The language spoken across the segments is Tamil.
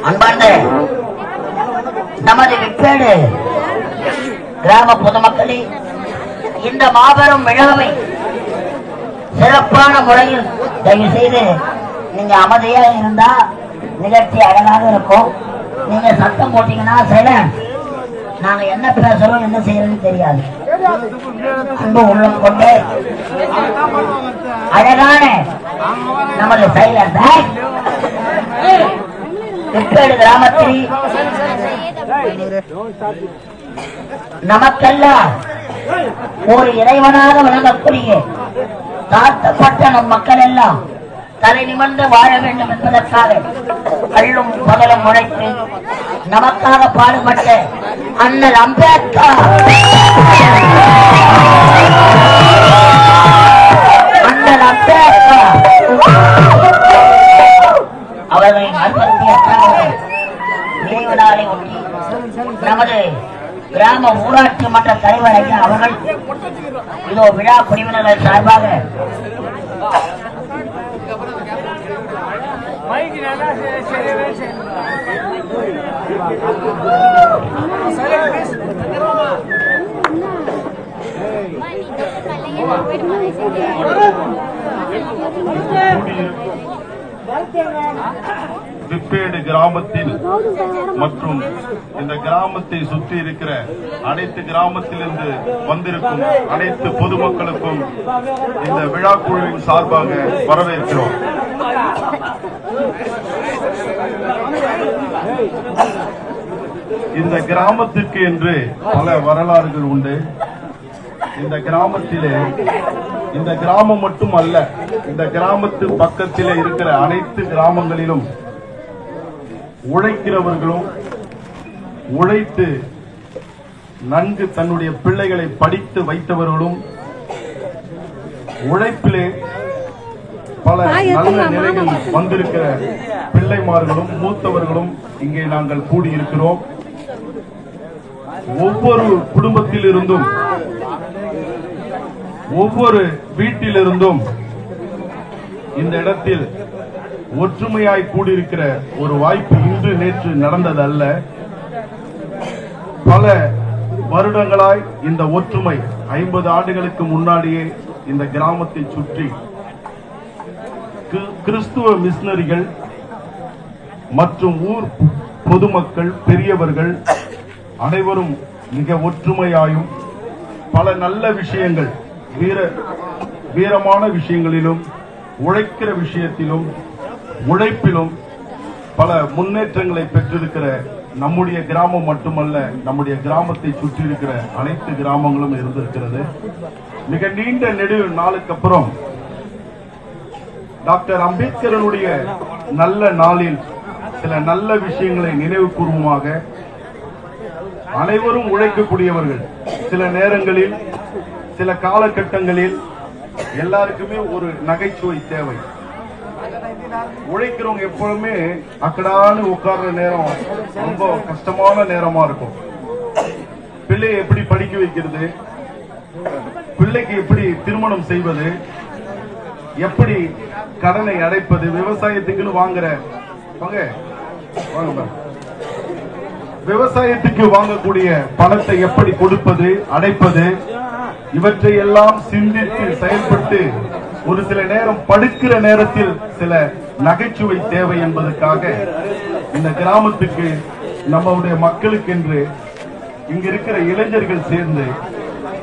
அன்பார்ந்த நமது விப்பேடு கிராம பொதுமக்களே, இந்த மாபெரும் விழாவை சிறப்பான முறையில் தயவு செய்து நீங்க அமைதியாக இருந்தா நிகழ்ச்சி அழகாக இருக்கும். நீங்க சத்தம் போட்டீங்கன்னா சைலண்ட், நாங்க என்ன பேசுறோம் என்ன செய்யறோம்னு தெரியாது. அன்பு உள்ளம் கொண்டு அழகான நமது சைலண்ட் விப்பேடு கிராமத்தில் நமக்கெல்லாம் ஒரு இறைவனாக விளங்கக்கூடிய தாழ்த்தப்பட்ட நம் மக்கள் எல்லாம் தலை நிமிர்ந்து வாழ வேண்டும் என்பதற்காக கள்ளும் பகலும் உழைத்து நமக்காக பாடுபட்ட அண்ணல் அம்பேத்கர் அவர்களின் 68வது நினைவு நாளை ஒட்டி நமது கிராம ஊராட்சி மன்ற தலைவர் ஐயா அவர்கள் இதோ விழா குழுவினர்கள் சார்பாக விப்பேடு கிராமத்தில் மற்றும் இந்த கிராமத்தை சுற்றி இருக்கிற அனைத்து கிராமத்திலிருந்து வந்திருக்கும் அனைத்து பொதுமக்களுக்கும் இந்த விழா குழுவின் சார்பாக வரவேற்கிறோம். இந்த கிராமத்திற்கு என்று பல வரலாறுகள் உண்டு. இந்த கிராமத்திலே இந்த கிராமம் மட்டும் அல்ல, இந்த கிராமத்து பக்கத்திலே இருக்கிற அனைத்து கிராமங்களிலும் உழைக்கிறவர்களும் உழைத்து நன்கு தன்னுடைய பிள்ளைகளை படித்து வைத்தவர்களும் உழைப்பிலே பல நல்ல நிலைகள் வந்திருக்கிற பிள்ளைமார்களும் மூத்தவர்களும் இங்கே நாங்கள் கூடியிருக்கிறோம். ஒவ்வொரு குடும்பத்திலிருந்தும் ஒவ்வொரு வீட்டிலிருந்தும் இந்த இடத்தில் ஒற்றுமையாய் கூடியிருக்கிற ஒரு வாய்ப்பு இன்று நேற்று நடந்தது அல்ல. பல வருடங்களாய் இந்த ஒற்றுமை 50 ஆண்டுகளுக்கு முன்னாடியே இந்த கிராமத்தை சுற்றி கிறிஸ்துவ மிஷனரிகள் மற்றும் ஊர் பொதுமக்கள் பெரியவர்கள் அனைவரும் மிக ஒற்றுமையாயும் பல நல்ல விஷயங்கள் வீரமான விஷயங்களிலும் உழைக்கிற விஷயத்திலும் உழைப்பிலும் பல முன்னேற்றங்களை பெற்றிருக்கிற நம்முடைய கிராமம் மட்டுமல்ல, நம்முடைய கிராமத்தை சுற்றி இருக்கிற அனைத்து கிராமங்களும் இருந்திருக்கிறது. மிக நீண்ட நெடு நாளுக்கு அப்புறம் டாக்டர் அம்பேத்கரனுடைய நல்ல நாளில் சில நல்ல விஷயங்களை நினைவு கூர்வமாக அனைவரும் உழைக்கக்கூடியவர்கள். சில நேரங்களில் சில காலகட்டங்களில் எல்லாருக்குமே ஒரு நகைச்சுவை தேவை. உழைக்கிறவங்க எப்பொழுதுமே அக்கடான்னு உட்கார்ற நேரம் ரொம்ப கஷ்டமான நேரமா இருக்கும். பிள்ளையை எப்படி படிக்க வைக்கிறது, பிள்ளைக்கு எப்படி திருமணம் செய்வது, எப்படி கடனை அடைப்பது, விவசாயத்துக்குன்னு வாங்குற விவசாயத்துக்கு வாங்கக்கூடிய பணத்தை எப்படி கொடுப்பது அடைப்பது, இவற்றை எல்லாம் சிந்தித்து செயல்பட்டு ஒரு சில நேரம் படுக்கிற நேரத்தில் சில நகைச்சுவை தேவை என்பதற்காக இந்த கிராமத்துக்கு நம்முடைய மக்களுக்கு என்று இங்க இருக்கிற இளைஞர்கள் சேர்ந்து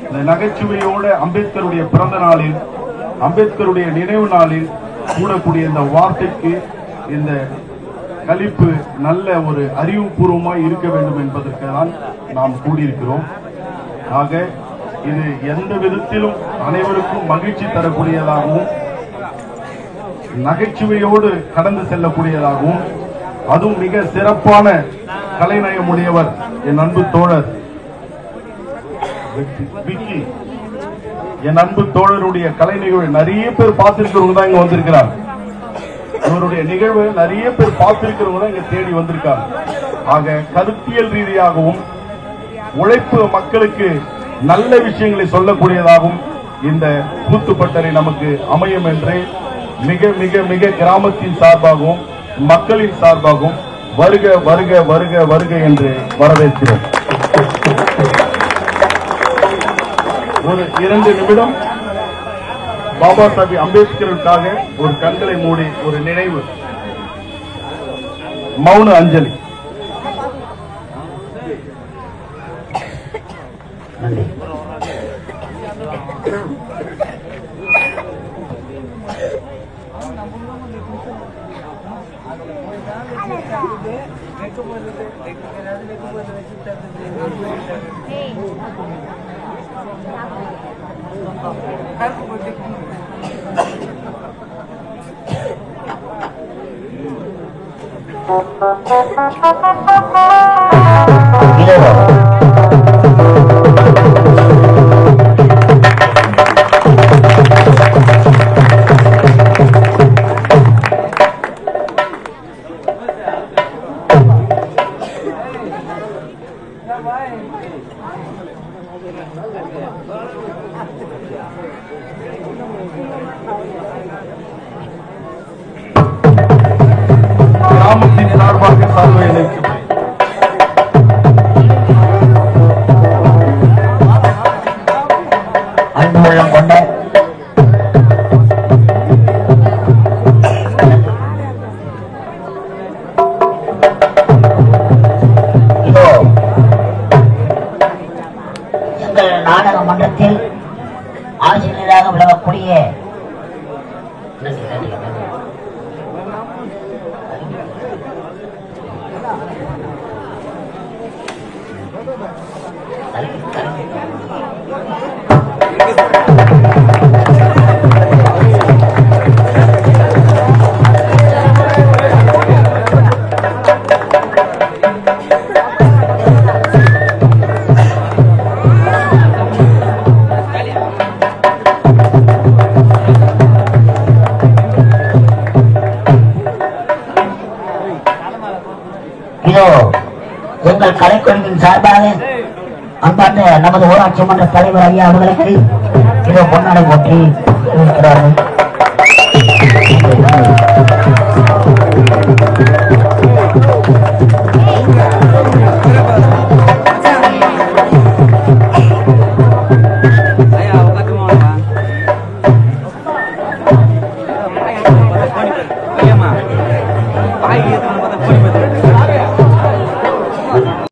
இந்த நகைச்சுவையோட அம்பேத்கருடைய பிறந்த நாளில் அம்பேத்கருடைய நினைவு நாளில் கூடக்கூடிய இந்த வார்த்தைக்கு இந்த கலிப்பு நல்ல ஒரு அறிவுபூர்வமாய் இருக்க வேண்டும் என்பதற்கு தான் நாம் கூடியிருக்கிறோம். ஆக இது எந்த விதத்திலும் அனைவருக்கும் மகிழ்ச்சி தரக்கூடியதாகவும் நகைச்சுவையோடு கடந்து செல்லக்கூடியதாகவும் அதுவும் மிக சிறப்பான கலைநயமுடையவர் என் அன்பு தோழர் விக்கி. என் அன்பு தோழருடைய கலை நிகழ்வு நிறைய பேர் பார்த்திருக்கிறவங்க தான் இங்க வந்திருக்கிறார். இவருடைய நிகழ்வு நிறைய பேர் பார்த்திருக்கிறவங்க தான் இங்க தேடி வந்திருக்காங்க. ஆக கருத்தியல் ரீதியாகவும் உழைப்பு மக்களுக்கு நல்ல விஷயங்களை சொல்லக்கூடியதாகவும் இந்த கூத்துப்பட்டறை நமக்கு அமையும் என்று மிக மிக மிக கிராமத்தின் சார்பாகவும் மக்களின் சார்பாகவும் வருக வருக வருக வருக என்று வரவேற்கிறோம். ஒரு 2 நிமிடம் பாபா சாஹிப் அம்பேத்கருக்காக ஒரு கண்களை மூடி ஒரு நினைவு மௌன அஞ்சலி. நன்றி. கிராமத்தின் சார்பாக சார்பை அன்புள்ளம் கொண்ட இதோ எங்கள் நாடக மன்றத்தில் ஆசிரியராக விளங்கக்கூடிய இதோ எங்கள் கலைக்குழுவின் சார்பாக அன்பார்ந்த நமது ஊராட்சி மன்ற தலைவர் ஐயா அவர்களுக்கு இதோ பொன்னாடை போற்றி இருக்கிறார்கள்.